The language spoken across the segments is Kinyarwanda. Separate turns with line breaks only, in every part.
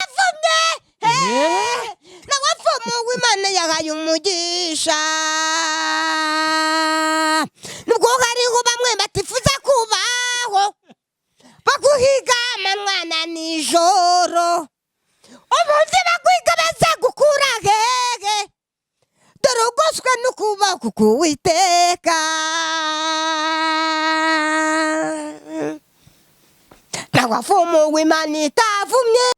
ndavumye nawafumu w'Imana yahaye umugisha nubwo hariho bamwe batifuza kubaho baguhiga amanywa nijoro ubuzima bwiga bazagukura hehe dore ugoswe n'ukuboko k'Uwiteka nawafumu w'Imana itavumye.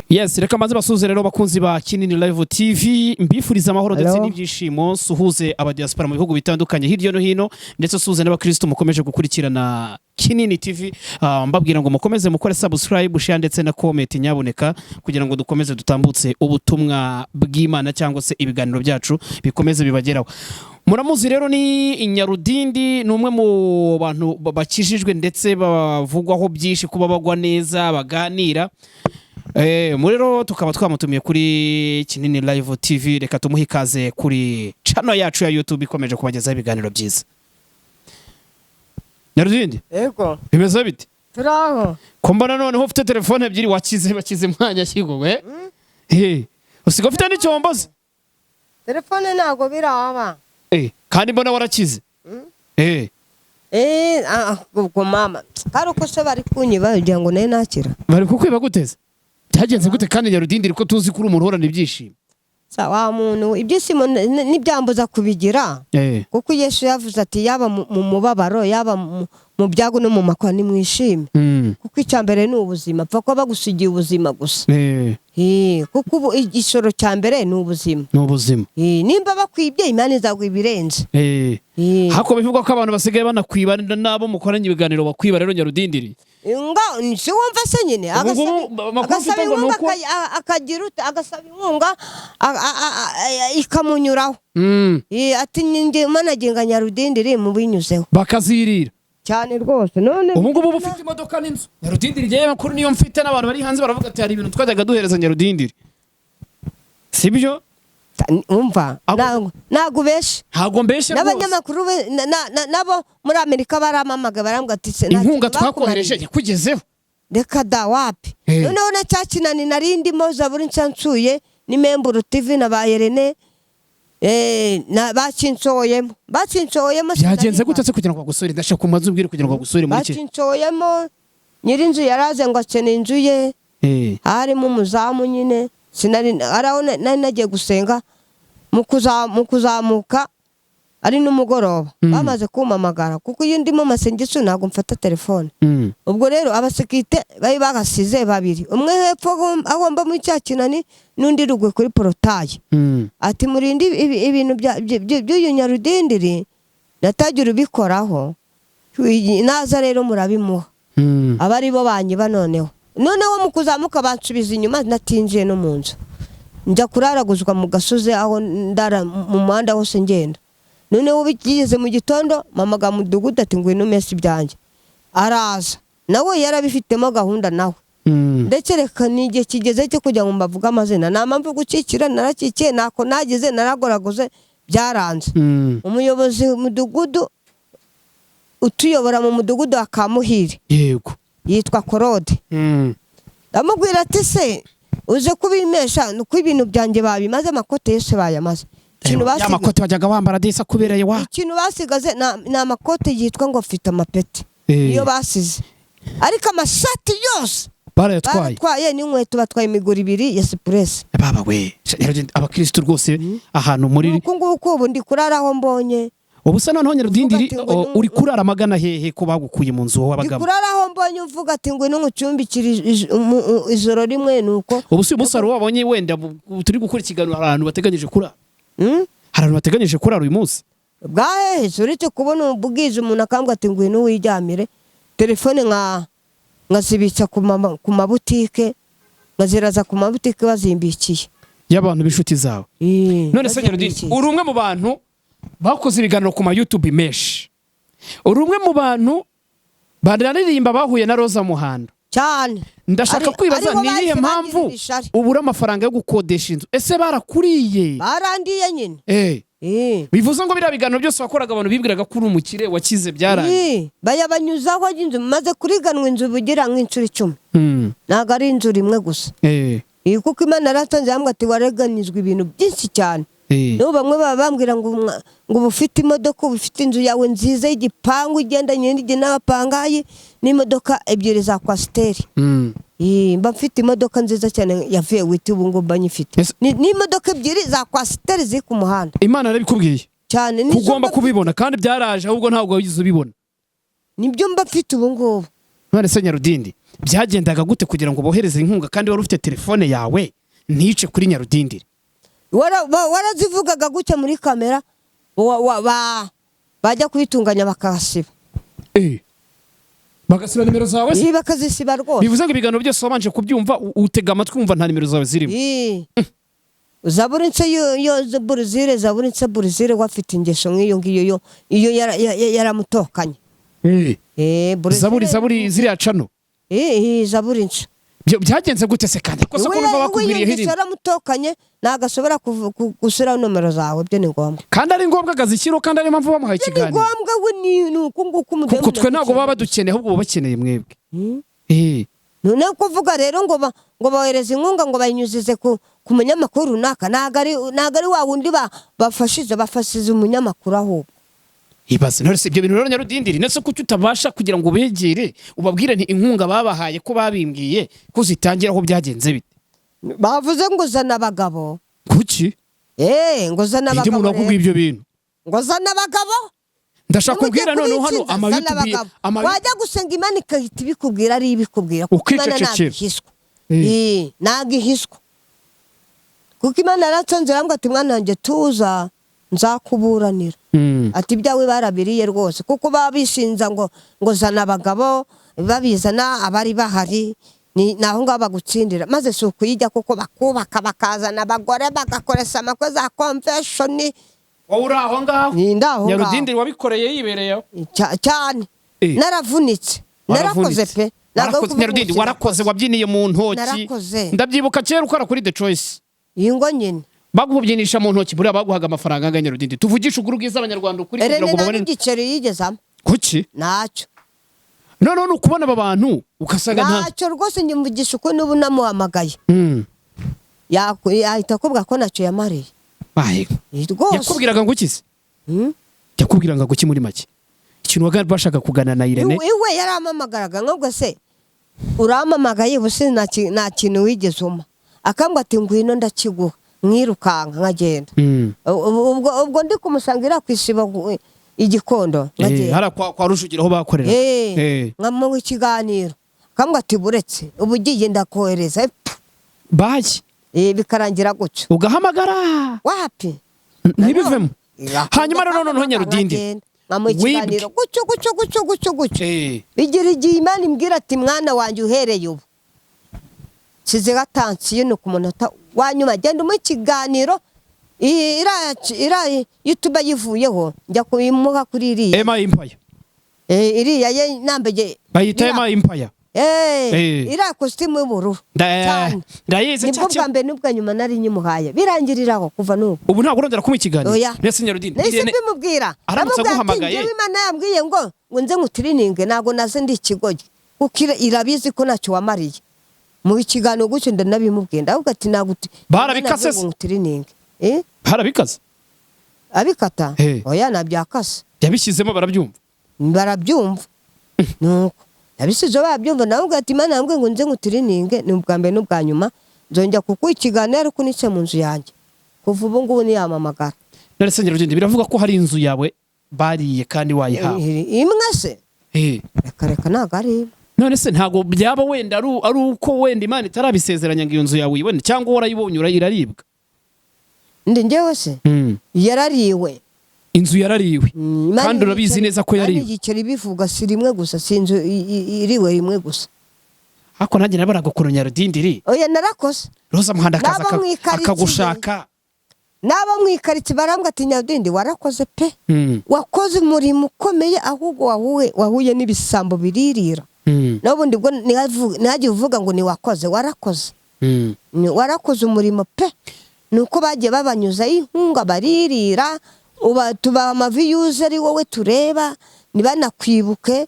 Yes, reka maze basuze rero bakunzi ba Kinini Live TV mbifuriza amahoro ndetse n'ibyishimo suhuze abadiaspora mu bihugu bitandukanye hirya no hino ndetse suhuze n'abakristo mukomeje gukurikirana Kinini TV mbabwira ngo mukomeze mukore subscribe share ndetse na comment nyaboneka kugira ngo dukomeze dutambutse ubutumwa bw'Imana cyangwa se ibiganiro byacu bikomeze bibageraho. Muramuzi rero ni Inyarudindi numwe mu bantu bakijijwe ndetse bavugwaho byinshi kuba bagwa neza baganira. Murero tukaba twamutumiye kuri Kinini Live TV reka tumuhe ikaze kuri channel yacu ya YouTube ikomeje kubagezaho ibiganiro byiza. Nyarudindi
Ego
bimeze bite?
turaho
Ko mbona noneho ufite telefone ebyiri bakize mwanya kigo we usiga ufite n'icyomboze
telefone ntago biraba
kandi mbona warakize
ubwo mama kari uko se bari kunyiba kugira ngo nayo nakira
bari kukwiba guteze byagenze gute kandi Nyarudindi riko tuzi kuri umuntu uhorana ibyishimo
sawa muntu ibyishimo n'ibyambuza kubigira kuko Yesu yavuze ati yaba mu mubabaro yaba mu byago no mu makwa ni mwishime kuko icyambere ni ubuzima pfa ko bagusigiye ubuzima gusa kuko igishoro cyambere ni ubuzima nimba bakwibye Imana izagwibirenze
hako bivuga ko abantu basigaye banakwiba nabo mukoranye ibiganiro bakwiba rero Nyarudindiri
si wumva se nyine agasaba inkunga agasaba inkunga ikamunyuraho ati ninjye managenga Nyarudindiri mu binyuzeho
bakazirira
cyane rwose none
ubu ngubu ufite imodoka n'inzu Nyarudindiri giye makuru niyo mfite n'abantu bari hanze baravuga ati hari ibintu twajyaga duhereza Nyarudindiri sibyo
umva nago beshe
hago mbeshe
n'abanyamakuru nabo muri Amerika baramamaga barambwa ati
inkunga twakohereje yakugezeho
reka da wapi noneho na cyakinani narindimo zaburi nsansuye ni Memburo TV na ba Yerene bacinsoyemo
byagenze gute se kugira ngo bagusore ndashaka kumaze ubwire kugira ngo bagusore muri cye
bacinsoyemo nyirinzu yaraze ngo akene inzu ye harimo umuzamu nyine sinari araho nari nagiye gusenga mu kuzamuka ari n'umugoroba bamaze kumamagara kuko iyo ndimo masengesho ntago mfata telefone ubwo rero abasekite bari bagasize babiri umwe hepfo agomba mu cyakinani n'undi rugwe kuri porotaye ati murindi ibintu by'uyu Nyarudindiri natagira ubikoraho naza rero murabimuha abari bo banyiba noneho mu kuzamuka bansubiza inyuma natinjiye no mu nzu njya kuraraguzwa mu gasozi aho ndara mu muhanda hose ngenda noneho bigeze mu gitondo mama ga mudugudu ati ngwino mesi byanjye araza nawe yarabifitemo gahunda nawe ndetse reka n'igihe kigeze cyo kujya ngo mbavuga amazina nta mpamvu gukikira narakikiye nako nagize naragoraguze byaranze umuyobozi w'umudugudu utuyobora mu mudugudu wa Kamuhire
yego
yitwa Claude ndamubwira ati se uze kubimesha nuko ibintu byanjye babimaze amakote yose bayamaze
amakote wajyaga wambara disa kubereye wa
ikintu basigaze na amakote yitwa ngo afite amapeti iyo basize ariko amashati yose baratwaye n'inkweto batwaye imiguru ibiri ya Express
baba we abakristo rwose ahantu muri
nguko ubu ndi kuraraho mbonye
ubusa noneho Nyarudindiri uri kurara magana hehe ko bagukuye mu nzu wabagamo
kuraraho mbonye uvuga ati ngo n'umucumbikira ijoro rimwe nuko
ubusa umusaro wabonye wenda turi gukora ikiganiro ahantu bateganyije kurara hari bateganyije kurara uyu munsi
bwahe uretse kubona ubwiza umuntu akambwa ati ngwino wijyamire telefone nkazibitsa ku mabutike nkaziraza ku mabutike bazimbikiye
y'abantu b'inshuti zawe none se Nyarudindiri uri umwe mu bantu bakoze ibiganiro ku ma YouTube menshi uri umwe mu bantu bararirimba bahuye na Roza Muhando
cyane.
Ndashaka kwibaza ni iyihe mpamvu ubura amafaranga yo gukodesha inzu? Ese barakuriye?
Barandiye nyine.
Bivuze ngo biriya biganiro byose wakoraga abantu bibwiraga ko uri umukire wakize byaranye.
Bayabanyuzaho inzu maze kuriganwa inzu bugira nk'inshuro 10. Ntago ari inzu imwe gusa. Kuko Imana yaratanze hamwe ati wareganizwa ibintu byinshi cyane. No bamwe bambwira ngo bufite imodoka, bufite inzu yawe nziza y'igipangu igendanye n'abapangayi n'imodoka ebyiri za kwasiteri. Mba mfite imodoka nziza cyane yavuye witi ubu ngo mbanyifite. Ni imodoka ebyiri za kwasiteri ziri ku muhanda.
Imana yarabikubwiye
cyane
ugomba kubibona kandi byaraje ahubwo ntabwo wagize ubibona.
Nibyo mba mfite ubu ngubu.
None se Nyarudindi byagendaga gute kugira ngo bohereze inkunga kandi wari ufite telefone yawe ntice kuri Nyarudindi?
Warazivugaga gutya muri kamera bajya kubitunganya bakasiba.
Bagasiba nimero zawe se?
Bakazisiba rwose.
Bivuze ngo ibiganiro byose wabanje kubyumva utega amatwi wumva nta nimero zawe zirimo.
Zaburinse yo burizire wafite ingeso nk'iyo ngiyo iyo yaramutokanye.
Zaburi ziriya cano.
Zaburinse.
Byagenze gute se kandi ko so kumva bakubwiriye hirinde?
Yaramutokanye nagashobora gusura nomero zawe byo ni ngombwa.
Kandi ari ngombwa gazishyiro kandi ari mpamvu bamuhaye ikiganiro.
Ni ngombwa we ni uko nguko umudemu.
Kuko twe ntago baba badukeneye ahubwo bakeneye mwebwe.
None kuvuga rero ngo bohereza inkunga ngo bayinyuzize ku munyamakuru runaka nagari wa wundi bafashize umunyamakuru ahubwo.
Ibaze none se ibyo bintu rero Nyarudindiri nese kuki utabasha kugira ngo begere ubabwire nti inkunga babahaye ko babimbwiye ko zitangira aho byagenze bite?
Bavuze ngo zana abagabo.
Kuki?
Ngo zana abagabo.
Ndi mu nakubwiye ibyo bintu.
Ngo zana abagabo.
Ndashaka kubwira none hano amayutubi
wajya gusenga Imana ikahita ibikubwira ari ibikubwira
kuko Imana nagihiswa.
Nagihiswa. Kuko Imana yaratanze rambwa ati mwana wanjye tuza nzakuburanira. Ati byawe barabiriye rwose kuko babishinza ngo zana abagabo babizana abari bahari naho ngaho bagutsindira maze suku yijya kuko bakubaka bakazana abagore bagakoresha amakwe za convention.
Wowe uri aho ngaho? Nyarudindiri wabikoreye yibereyeho
cyane. Naravunitse narakoze pe.
Nyarudindiri warakoze wabyiniye mu ntoki. Ndabyibuka kera ukora kuri The Choice.
Yingo nyine
bagubyinisha mu ntoki buriya baguhaga amafaranga anganya Nyarudindiri. Tuvugisha ukuri bwiza abanyarwanda ukuri kugira ngo babone
igiceri yigezamo.
Kuki?
Nacyo.
None ukubona aba bantu ukasaga
nacyo rwose nyumvugisha uko n'ubu namuhamagaye. Yahita akubwira ko nacyo yamariye. Yakubwiraga ngo ukize? Yakubwiraga ngo uki muri make? Ikintu bashaka kugana na Irene. Iwe yaramamagaraga ngo se uramamagaye buse nta kintu wigeze uma. Akambwa ati ngwino ndakiguha mwirukanka nkagenda. Ubwo ndi kumusangira kwisiba igikondo
ngagenda. Hara kwa Rujugira aho bakorera.
Nkamuha ikiganiro. Akambwa ati buretse ubu ugiye ndakohereza.
Baje.
Bikarangira gutyo.
Ugahamagara.
Wapi?
Ntibivemo. Hanyuma rero noneho Nyarudindiri.
Ikiganiro gutyo. Bigira igihe Imana imbwira ati mwana wanjye uhereye ubu. Size gatansiyo no kumunota wanyuma genda mu kiganiro ira YouTube yivuyeho njya kuyimuha kuri iriya.
Ema Empire.
Iriya ye nambege.
Bayita Ema Empire.
Ira costume y'ubururu.
Ndayize
cyane. Nibwo bambe nubwo nyuma nari nyimuhaye. Birangiriraho kuva nuko.
Ubu ntabwo urondera kuma ikiganiro. Nese Nyarudindiri.
Nese bimubwira.
Aramutse aguhamagaye.
Imana yambwiye ngo nze ngutirininge nago naze ndi ikigoye. Ukira irabizi ko nacyo wamariye. Mu ikiganiro gutyo ndanabimubwiye ndavuga ati naguti.
Barabikase se.
Ngutirininge.
Barabikaze.
Abikata? Oya nabyakase.
Yabishyizemo barabyumva.
Barabyumva. Nuko yabisizo babyumva navuga ati Imana yambwiye ngo nze ngutirininge ni ubwa mbere n'ubwa nyuma nzongera kuko ikiganiro ariko nice mu nzu yanjye. Kuva ubu ngubu ni yamamagara.
None se Nyarudindiri biravuga ko hari inzu yawe bariye kandi wayihawe.
Imwe se? Reka ntago ari.
None se ntago byaba wenda ari uko wenda Imana itarabisezeranya ngo iyo nzu yawe uyibone cyangwa warayibonye iraribwa?
Ndi njyewe se? Yarariwe.
Inzu yarariwe. Kandi urabizi neza ko yariwe.
Igiceri bivuga si rimwe gusa sinzu iriwe rimwe gusa.
Ako nanjye nabaragukoranya Nyarudindiri.
Oya narakoze.
Roza muhanda akaza akagushaka.
Naba mwikariti barambwa ati Nyarudindiri warakoze pe. Wakoze umurimo ukomeye ahubwo wahuye n'ibisambo biririra. n'ubundi bwo ntihagiye uvuga ngo niwakoze warakoze warakoze umurimo pe nuko bagiye babanyuza inkunga baririra tuba amaviyuzi ari wowe tureba ntibanakwibuke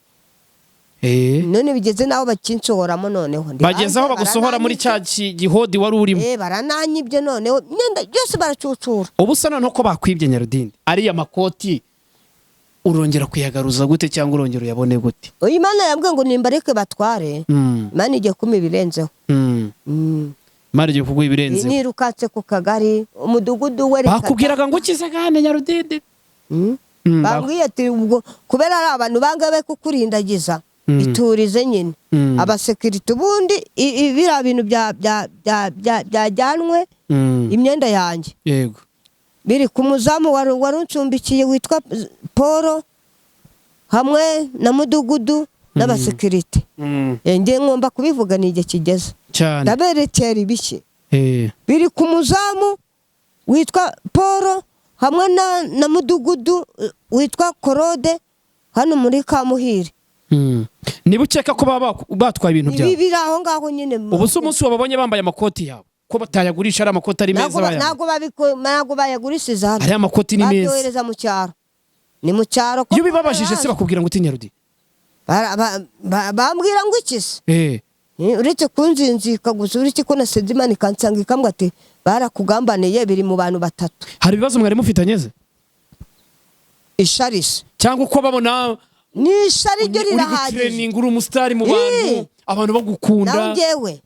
none bigeze naho bakinsohoramo noneho
bageze aho bagusohora muri cya gihodi wari urimo
barananyibye noneho imyenda yose baracucura
ubu sa noneho ko bakwibye Nyarudindi ariya makoti urongera kuyagaruza gute cyangwa urongera uyabone gute
Imana yambwiye ngo nimbareke batware Imana igiye kuma ibirenzeho
Imana igiye kuguha ibirenzeho
nirukatse ku kagari umudugudu werekana
bakubwiraga ngo ukize gane Nyarudindi
bambwiye ati ubwo kubera ari abantu bangabe kukurindagiza iturize nyine abasekirite ubundi biriya bintu byajyanwe imyenda yanjye
yego
biri ku muzamu wari uncumbikiye witwa Paul hamwe na mudugudu n'abasekirite ngiye ngomba kubivuga ni igihe kigeze ndaberekera ibiki biri ku muzamu witwa Paul hamwe na mudugudu witwa Korode hano muri Kamuhire
niba ukeka ko baba batwaye ibintu byawe
biri aho ngaho nyine
ubu se umunsi wababonye bambaye amakoti yawe ko batayagurisha ari amakoti ari meza
ntabwo bayagurishije hano
ariya makoti ni meza
babyohereza mu cyaro ni mu cyaro
iyo ubibabajije se bakubwira ngo uti Nyarudindi
bambwira ngo iki se uretse kunzinzika gusa uretse ko na Sedimani kansanga ikambwa ati barakugambaniye biri mu bantu batatu
hari ibibazo mwari mufitanye ze
isharishe
cyangwa uko babona
ni ishari ryo rirahagije
uri training uri umusitari mu abantu bagukunda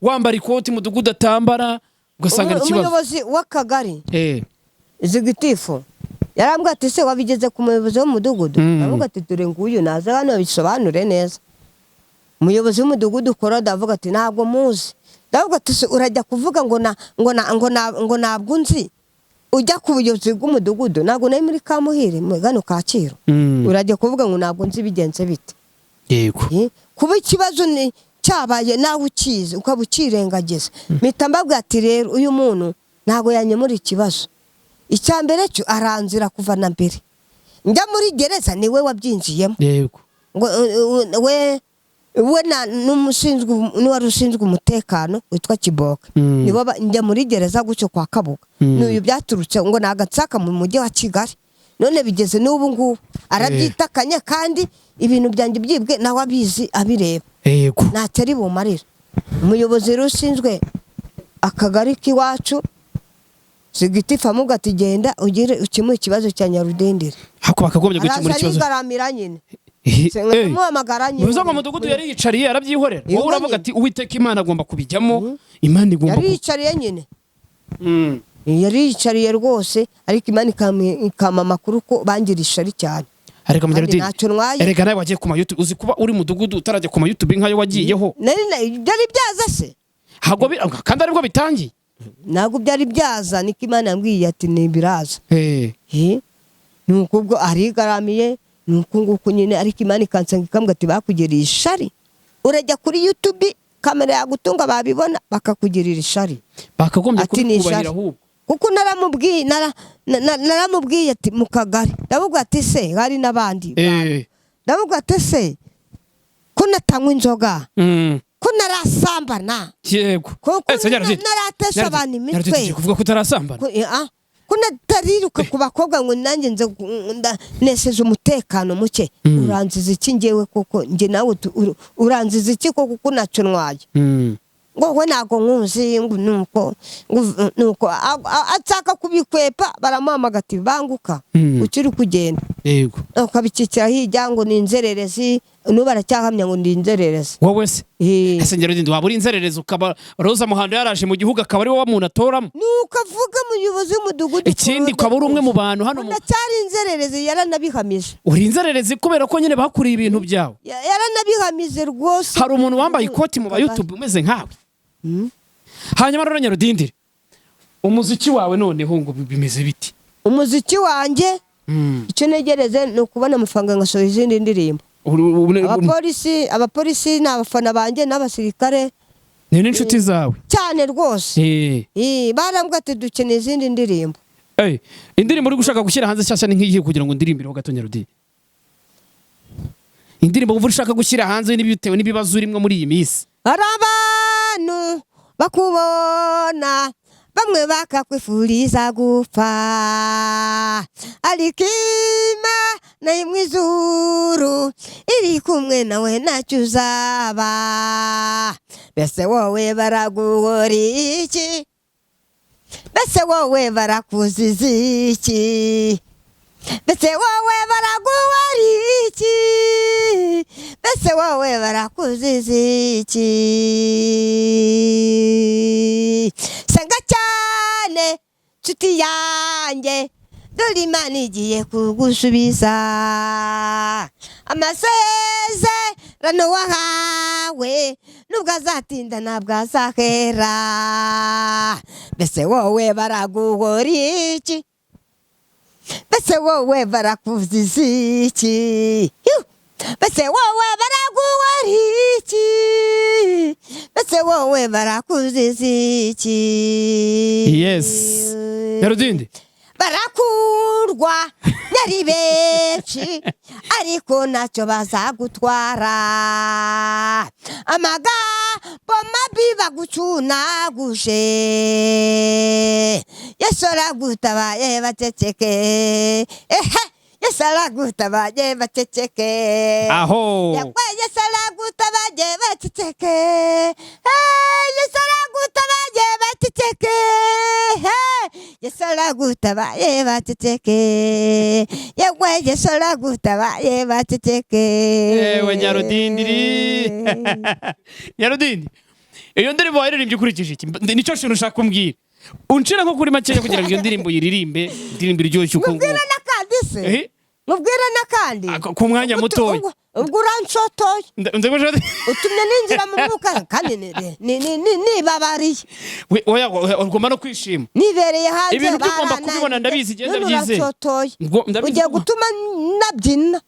wambara ikoti mudugudu atambara ugasanga ni kibazo
umuyobozi w'akagari Zigitifu yarambwa ati se wabigeze ku muyobozi w'umudugudu aravuga ati dore nguyu naza hano bisobanure neza umuyobozi w'umudugudu Korode avuga ati ntabwo muzi ndavuga ati urajya kuvuga ngo ntabwo nzi ujya ku buyobozi bw'umudugudu ntabwo nari muri Kamuhire mu gano Kacyiru urajya kuvuga ngo ntabwo nzi bigenze bite
yego
kuba ikibazo ni cyabaye nawe ukizi ukaba ukirengagiza mpita mbabwira ati rero uyu muntu ntabwo yanyemura ikibazo icya mbere cyo aranzira kuva na mbere njya muri gereza niwe wabyinjiyemo
yego
we n'uwari ushinzwe umutekano witwa Kiboka nibo njya muri gereza gutyo kwa Kabuga n'uyu byaturutse ngo nagatsaka mu mujyi wa Kigali none bigeze n'ubu ngubu arabyitakanya kandi ibintu byanjye byibwe nawe abizi abireba
yego
ntacyo bumarira umuyobozi rushinzwe akagari k'iwacu Zigitifu amuga ati genda ugire ukemure ikibazo cya Nyarudindi
hako bakagombye gukemura ikibazo
arazaramira nyine
bivuze ngo umudugudu yari yicariye arabyihorera wowe uravuga ati Uwiteka Imana agomba kubijyamo Imana igomba
yari yicariye nyine yari yicariye rwose ariko Imana ikama amakuru ko bangirisha ari cyane
ariko Nyarudindi erega nawe wagiye ku ma YouTube uzi kuba uri mudugudu utarajya ku ma YouTube nkayo wagiyeho
byari byaza se
kandi aribwo bitangiye
ntabwo byari byaza niko Imana yambwiye ati ntibiraza nuko ubwo arigaramiye nuko nguko nyine ariko Imana ikansanga ikambwa ati bakugiriye ishari urajya kuri YouTube kamera yagutunga babibona bakakugirira ishari
bakagombye kubikubahira ahubwo
kuko naramubwiye ati mu kagari ndavuga ati se hari n'abandi ndavuga ati se ko natanywa inzoga ko narasambana
yego
ko naratesha abantu imitwe
kuvuga ko utarasambana
ko natariruka ku bakobwa ngo nanjye nze neseje umutekano muke uranziza iki ngewe koko nge nawe uranziza iki koko ko nacyo ntwaye ngo we ntago nkuzi nuko ataka kubikwepa baramuhamagara ati banguka ukiri kugenda
yego
ukabikikira hirya ngo ni inzererezi n'ubu aracyahamya ngo ndi inzererezi
wowe se ese Nyarudindi waba uri inzererezi ukaba Roza Muhando yaraje mu gihugu akaba ari wowe muntu atoramo
nuko avuga umuyobozi w'umudugudu
ikindi ukaba uri umwe mu bantu hano
ndacyari inzererezi yaranabihamije
uri inzererezi kubera ko nyine bakuriye ibintu byawe
yaranabihamije rwose
hari umuntu wambaye ikoti mu ba YouTube umeze nkawe hanyuma rero Nyarudindi umuziki wawe noneho ngo bimeze biti
umuziki wanjye icyo negereze ni ukubona amafaranga ngasohora izindi ndirimbo abapolisi ni abafana banjye n'abasirikare
ni n'inshuti zawe
cyane rwose barambwa ati dukeneye izindi ndirimbo
indirimbo uri gushaka gushyira hanze nshyashya ni nk'iyi kugira ngo ndirimbireho gato Nyarudindi indirimbo wumva ushaka gushyira hanze n'ibitewe n'ibibazo urimo muri iyi minsi?
hari abantu bakubona bamwe bakakwifuriza gupfa, ariko Imana yo mu ijuru iri kumwe nawe ntacyo uzaba. Mbese wowe baraguhora iki? Mbese wowe barakuziza iki? Mbese wowe baraguhora iki? Mbese wowe barakuziza iki? Senga cyane nshuti yanjye, dore Imana igiye kugusubiza amasezerano wahawe, nubwo azatinda ntabwo azahera. Mbese wowe baraguhora iki? Mbese wowe barakuziza iki? Mbese wowe baraguhora iki? Mbese wowe barakuziza iki?
Yes. Nyarudindi,
barakurwa nyari benshi, ariko ntacyo bazagutwara. Amagambo mabi bagucunaguje, Yesu aragutabaye baceceke. Yesu aragutabaye baceceke.
aho
Yesu aragutabaye baceceke. Yesu aragutabaye baceceke. Yesu aragutabaye baceceke. Yesu aragutabaye baceceke.
ewe Nyarudindiri. Nyarudindi, iyo ndirimbo waririmbye ukurikije iki? Nicyo kintu ushaka kumbwira. Uncira nko kuri makeya kugira ngo iyo ndirimbo yiririmbe, indirimbo iryoshye uko.
Mubwira n'akandi se? Mubwira n'akandi?
Ku mwanya mutoya.
Ubwo uranshotoye. Utumye ninjira mu mwuka kandi nibabariye.
Oya, ugomba no kwishima.
Nibereye hanze
ibintu ugomba kubibona, ndabizi igenda byize.
Ugiye gutuma nabyina.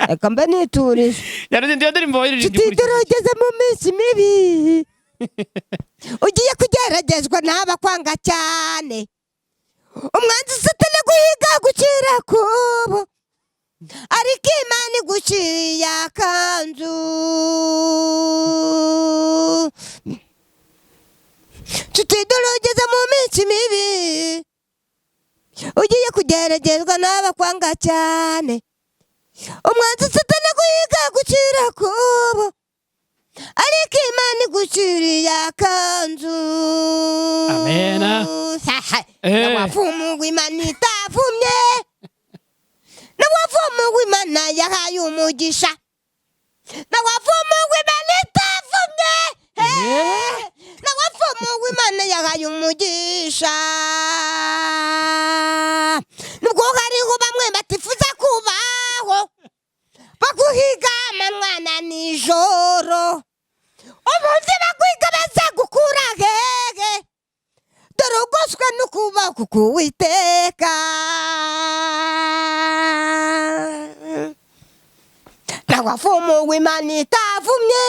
Reka mbe niturije.
Nyarudindi, iyo ndirimbo waririmbye
tutigeze mu minsi mibi, ugiye kugeragezwa n'abakwanga cyane. Umwanzi Satani guhiga gucira kubo, ariko Imana iguciriye akanzu. Tutigeze mu minsi mibi, ugiye kugeragezwa n'abakwanga cyane. Umwanzi Satani guhiga gucira kubo, ariko Imana iguciriye akanzu.
Amena.
N'abavumu w'Imana itavumye, n'abavumu w'Imana yahaye umugisha, n'abavumu w'Imana itavumye, n'abavumu w'Imana yahaye umugisha. Nubwo hariho bamwe batifuza kubaho, baguhiga amanywa na nijoro, umunsi baguhiga bazagukura hehe? Dore ugoswe n'ukuboko k'Uwiteka. N'abavumu w'Imana itavumye,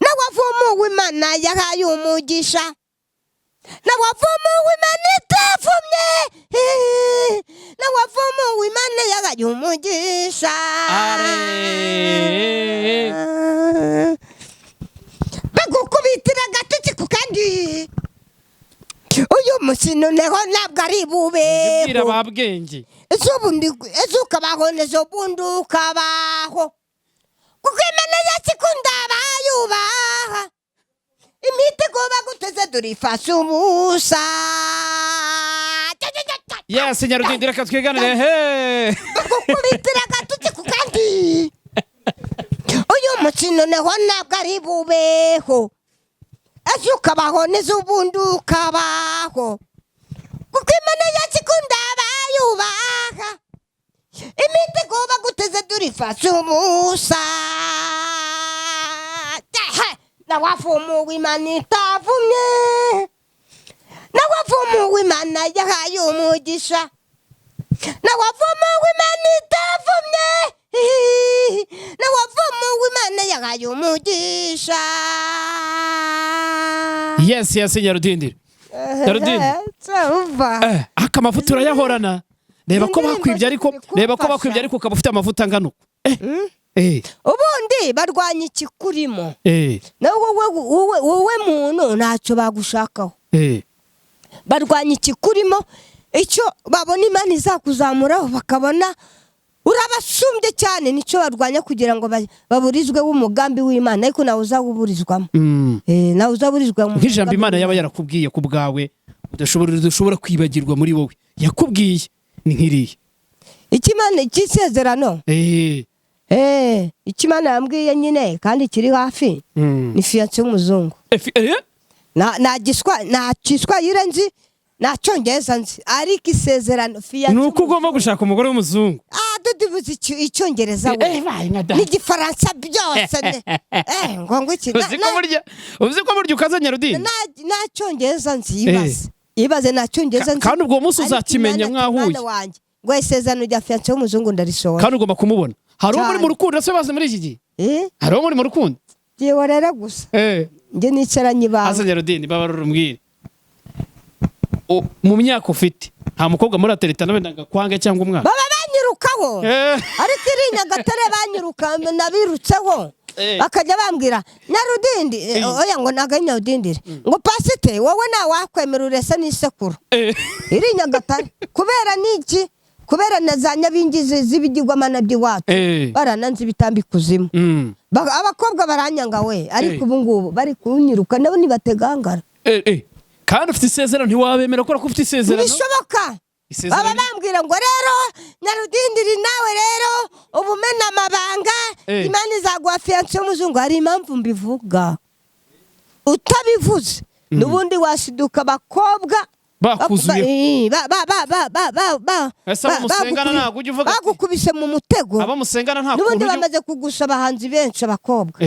n'abavumu w'Imana yahaye umugisha, n'abavumu w'Imana itavumye, n'abavumu w'Imana yahaye umugisha. Bagukubitira agatoki ku kandi, uyu mukino neho ntabwo ari bube.
Ubwira ababwenge.
Ejo ukabaho n'ejo bundi ukabaho, kuko Imana yacu ikunda abayubaha. Imitego baguteze durifashe ubusa.
Yes, Nyarudindi, reka twiganire.
Bagukubitira agatoki ku kandi, uyu mukino neho ntabwo ari bubeho. Ejo ukabaho n'ejo bundi ukabaho, kuko Imana yacu ikunda abayubaha. Imitego baguteze durifashe ubusa. N'abavumu w'Imana itavumye, n'abavumu w'Imana yahaye umugisha, n'abavumu w'Imana itavumye, n'abavumu w'Imana yahaye umugisha.
Yes, Nyarudindi. Nyarudindi,
Aka
amavuta urayahorana. reba ko bakwibye ariko ukaba ufite amavuta angana uko
ubundi barwanya ikikurimo wowe muntu ntacyo bagushakaho barwanya ikikurimo icyo babona Imana izakuzamuraho bakabona urabasumbye cyane nicyo barwanya kugira ngo baburizwe umugambi w'Imana ariko nawe uzawuburizwamo nawe uzaburizwamo
nk'ijambo Imana yaba yarakubwiye ku bwawe udashobora kwibagirwa muri wowe yakubwiye ni nk'iriya
ikimana cy'isezerano ikimana yambwiye nyine kandi kiri hafi ni fiance w'umuzungu nta Kiswahili nzi nta Cyongereza nzi ariko isezerano fiance
ni uko ugomba gushaka umugore w'umuzungu
dudibuze Icyongereza n'igifaransa byose ngo iki
uzi ko burya ukazanya Rudini
nta Cyongereza nzi ibaze nta Cyongereza nzi
kandi ubwo munsi uzakimenya mwahuye
ngo isezerano rya fiance w'umuzungu ndarisohoye
kandi ugomba kumubona hari uwo muri mu rukundo se baze muri iki gihe hari uwo muri mu rukundo
yewe rero gusa njye nicaranye bawe
azanya Rudini babarura umbwire mu myaka ufite nta mukobwa muri atereta wenda ngakwange cyangwa umwana
baba banyirukaho ariko iri Nyagatare banyiruka nabirutseho bakajya bambwira Nyarudindi oya ngo naga Nyarudindire ngo pasite wowe nawe wakwemera urese n'isekuru iri Nyagatare kubera niki kubera na za nyabingizi z'ibigirwamana by'iwacu barananze ibitambi kuzimu abakobwa baranyanga we ariko ubu ngubu bari kunyiruka nabo nibategangara
kandi ufite isezerano ntiwabemera ko ufite isezerano
bishoboka baba bambwira ngo rero Nyarudindiri nawe rero ubumena amabanga Imana izaguha fiance w'umuzungu hari impamvu mbivuga utabivuze n'ubundi wasiduka abakobwa
bakuzuye
bagukubise mu mutego n'ubundi bamaze kugusha abahanzi benshi abakobwa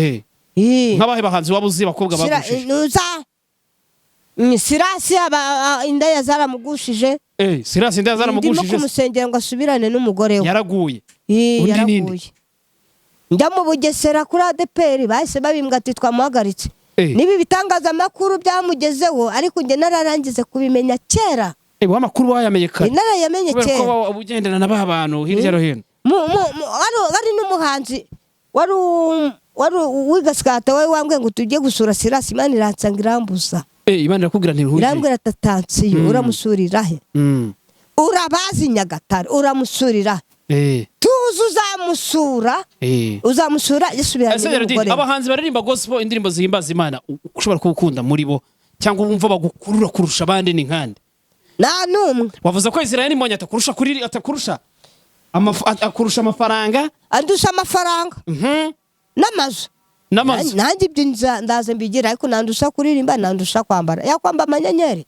nk'abahe bahanzi waba uzi abakobwa bagushije
Sirasi indaya zaramugushije
Sirasi indaya zaramugushije
ndimo kumusengera ngo asubirane n'umugore we
yaraguye
njya mu Bugesera kuri ADPR bahise babimbwa ati twamuhagaritse nibi bitangazamakuru byamugezeho ariko njye nararangize kubimenya kera
wa makuru wayamenye kare
narayamenye kera
ko ubugendana na bantu hirya no hino
ari n'umuhanzi wari wigaskata we wambwe ngo tujye gusura Sirasi Imana iransanga irambuza
Imana irakubwira ntiruhuje
irambwira tatansiyo uramusurira he urabazi Nyagatare uramusurira tuzi uzamusura yasubiranye n'umugore
abahanzi baririmba gospel indirimbo zihimbaza Imana ushobora kubukunda muri bo cyangwa wumva bagukurura kurusha abandi ni nkande
nta numwe
wavuze ko Israel mbonye atakurusha amafaranga
andusha amafaranga n'amazu nanjye ibyo ndaze mbigira ariko nandusha kuririmba nandusha kwambara yakwamba amanyenyeri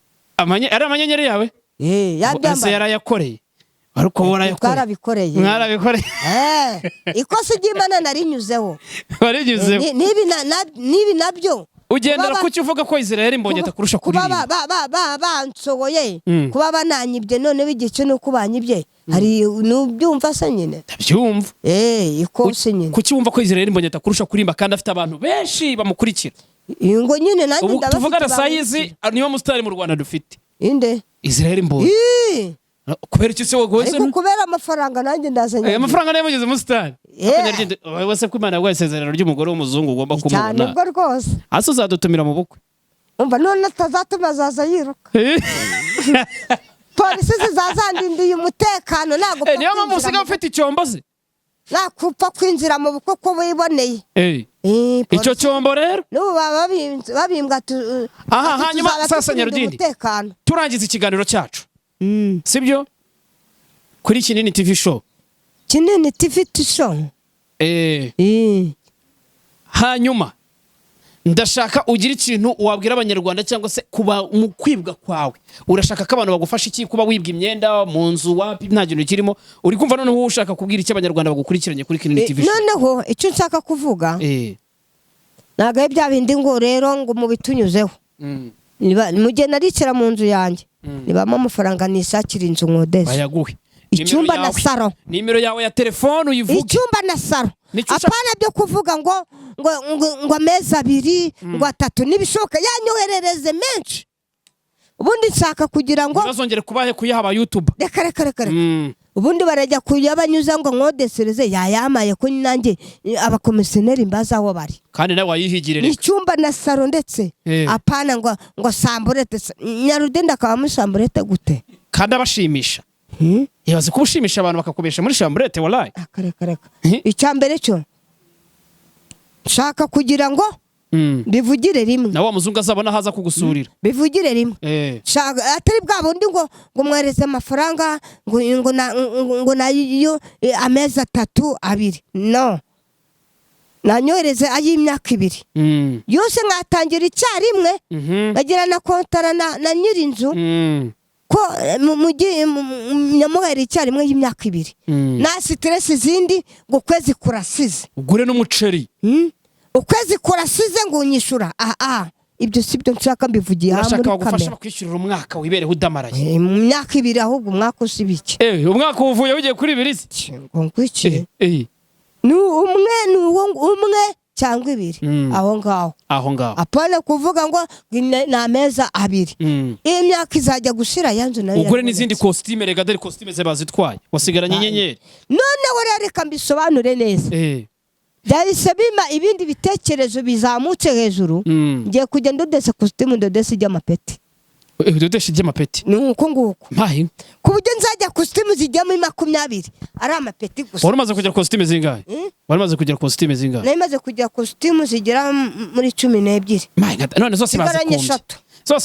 ari amanyenyeri yawe
yabyambara
yarayakoreye ariko
mwarabikoreye ikosa ry'Imana narinyuzeho nibi nabyo
ugendera kuki uvuga ko Israel mbonye atakurusha kuririmba
bansohoye kuba bananyibye none bigice no kubanyibye hari nubyumva se nyine
byumva
ikose nyine
kuki wumva ko Israel mbonye atakurusha kuririmba kandi afite abantu benshi bamukurikira
ngo nyine nanjye ndabafite
tuvugana sayizi niyo musitari mu Rwanda dufite
inde
Israel mbonye kubera iki se wagoze
ariko kubera amafaranga nanjye ndazanye
amafaranga nayo mugeze musitari wese ko Imana yaguhaye isezerano ry'umugore w'umuzungu ugomba kumubona
cyane ubwo rwose
hasi uzadutumira mu bukwe
umva none atazatuma azaza yiruka polisi zizazandindiye umutekano ntabwo
niyo mpamvu usigaye ufite icyombo se
nakupfa kwinjira mu bukwe ko wiboneye
icyo cyombo rero
n'ubu baba babimbwa
hanyuma sasa Nyarudindi turangiza ikiganiro cyacu sibyo kuri Kinini TV show hanyuma ndashaka ugira ikintu wabwira abanyarwanda cyangwa se kuba mu kwibwa kwawe urashaka ko abantu bagufasha iki kuba wibwa imyenda mu nzu wapi nta kintu kirimo uri kumva noneho ushaka kubwira iki abanyarwanda bagukurikiranye kuri Kinini TV
noneho icyo nshaka kuvuga ntabwo ari bya bindi ngo rero ngo mubitunyuzeho mujye naricara mu nzu yanjye nibamo amafaranga nishakira inzu nkodesha
bayaguhe
icyumba na saro
nimero yawe ya telefone uyivuge
icyumba na saro apana byo kuvuga ngo amezi 2 ngo 3 nibishoboka yanyoherereze menshi ubundi nshaka kugira ngo
ntibazongere kubahe kuyaha aba YouTube.
reka ubundi barajya kuyabanyuza ngo nkodesereze yayamaye ko nanjye abakomisiyoneri mbaza aho bari
kandi nawe wayihigire
ni icyumba na saro ndetse apana ngo samburete Nyarudindi akaba muri samburete gute
kandi abashimisha yabaze ko ushimisha abantu bakakubesha muri samburete wallahi.
reka icyambere cyo nshaka kugira ngo bivugire rimwe
na wa muzungu azabona haza kugusurira
bivugire rimwe atari bwa bundi ngo mwereze amafaranga ngo nayo amezi 3 2 no nanyohereze ay'imyaka 2 yose nkatangira icyarimwe bagira na kontara na nyirinzu ko nyamuhera icyarimwe y'imyaka 2 na stress zindi ngo kwezi kurasize
ugure n'umuceri
ukwezi kurasize ngo unyishura ibyo sibyo nshaka mbivugiye
muri kamera urashaka bagufasha kwishyurira umwaka wibereho udamaraye
mu myaka 2 ahubwo umwaka usibike
umwaka uvuye ugiye kuri 2
ngo ngwiki ni umwe cyangwa 2 aho ngaho apana kuvuga ngo na meza 2 imyaka izajya gushira yanzu nayo
ugure n'izindi costume rega dore costume ze bazitwaye wasigaranye inyenyeri
none reka mbisobanure neza byahise bima ibindi bitekerezo bizamutse hejuru ngiye kujya ndodesa costume ndodesa ijyamapeti
udodesha ijyamapeti
ni uko nguko
mpahe
ku buryo nzajya costume zijyamo 20 ari amapeti gusa
wari umaze kugira costume zingahe wari umaze kugira costume zingahe
namaze kugira costume zigera muri 12
none zose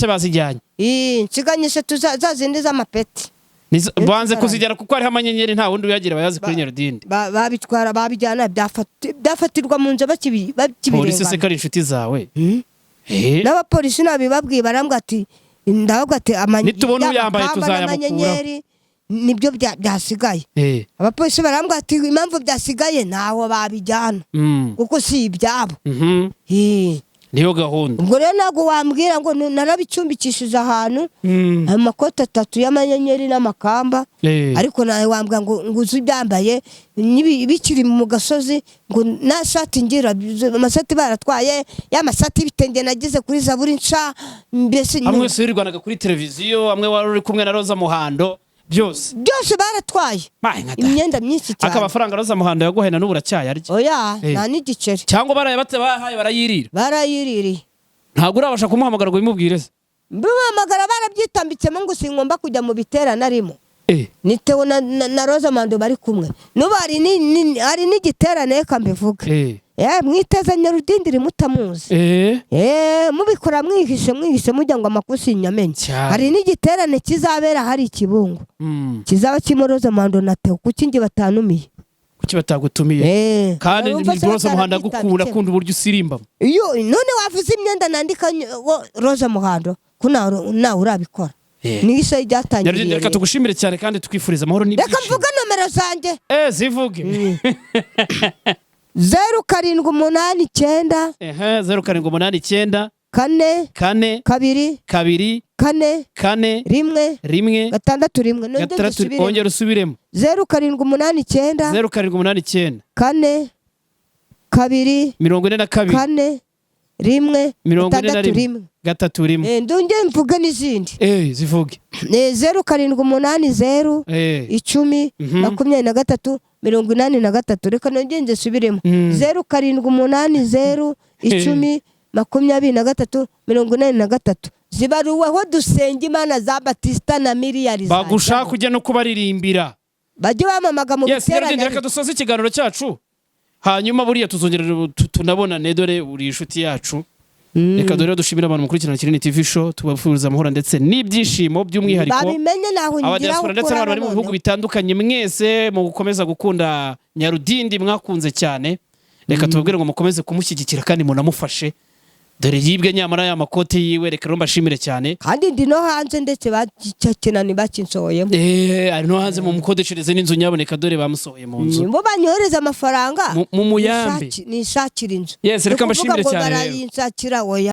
bazijyanye
nsiganye 3 zazindi z'amapeti
banze kuzigera kuko ari amanyenyeri nta wundi uyagira bayazi kuri Nyarudindi
babitwara babijyana byafatirwa mu nzu bakibirengana
polisi se kari inshuti zawe
n'abapolisi nabibabwiye barambwa ati ndababwa ati
nitubona uyambaye tuzayamukura
nibyo byasigaye abapolisi barambwa ati impamvu byasigaye naho babijyana kuko si ibyabo
niyo gahunda
ubwo rero ntabwo wambwira ngo narabicumbikishije ahantu amakoti 3 y'amanyenyeri n'amakamba ariko nawe wambwira ngo uzi byambaye bikiri mu gasozi ngo nashati ngira amasati baratwaye y'amasati bitenge nagize kuri Zaburi nca mbese
amwe sirirwanaga kuri televiziyo amwe wari uri kumwe na Roza Muhando byose
baratwaye imyenda myinshi cyane
akabafaranga Roza Muhando yaguhena n'uburacyayarya
oya nta n'igiceri
cyangwa baraye bahaye
barayiririye
ntabwo urabasha kumuhamagara ngo bimubwire se
mbamagara barabyitambitsemo ngo singomba kujya mu biterana arimo nitewe na Roza Muhando bari kumwe nuba ari n'igiterane reka mbivuga mwiteza Nyarudindi rimutamuzi mubikora mwihishe mujya ngo amakosi inyamenye hari n'igiterane kizabera hari Kibungo kizaba kirimo Roza Muhando na Theo kuki ngi batanumiye
kuki batagutumiye kandi Roza Muhando agukunda akunda uburyo usirimba
none wavuze imyenda nandika Roza Muhando ko nawe urabikora nise ijyatangiriye
reka tugushimire cyane kandi twifuriza amahoro
reka mvuga nomero zanjye
zivuge
0789
0789
kane
2
2
4
1 6
ongera usubiremo
0789 kane 2
42
4 1 ndunge mvuge n'izindi
zivuge
0780 10 23 83 reka nongende subiremo 0780 10 23 83 zibaruweho dusenga Imana za Batista na Miliyari
bagushaka kujya no kubaririmbira
bajye bamamaga mu biterane
reka dusoze ikiganiro cyacu hanyuma buriya tuzongera tunabonane dore uri inshuti yacu reka dore dushimira abantu mukurikirana Kinini TV show tubafuriza amahoro ndetse n'ibyishimo by'umwihariko
babimenye naho ngira
ukora ndetse n'abantu bari mu bihugu bitandukanye mwese mu gukomeza gukunda Nyarudindi mwakunze cyane reka tubabwire ngo mukomeze kumushyigikira kandi munamufashe dore yibwe nyamara ya makote yiwe reka rero mbashimire cyane
kandi ndi no hanze ndetse bakinani bakinsohoyemo
ari no hanze mu mukodeshereze n'inzu nyaboneka dore bamusohoye mu nzu
bo banyohereza amafaranga
mu muyambi
nishakira inzu
reka mbashimire cyane
barayinshakira oya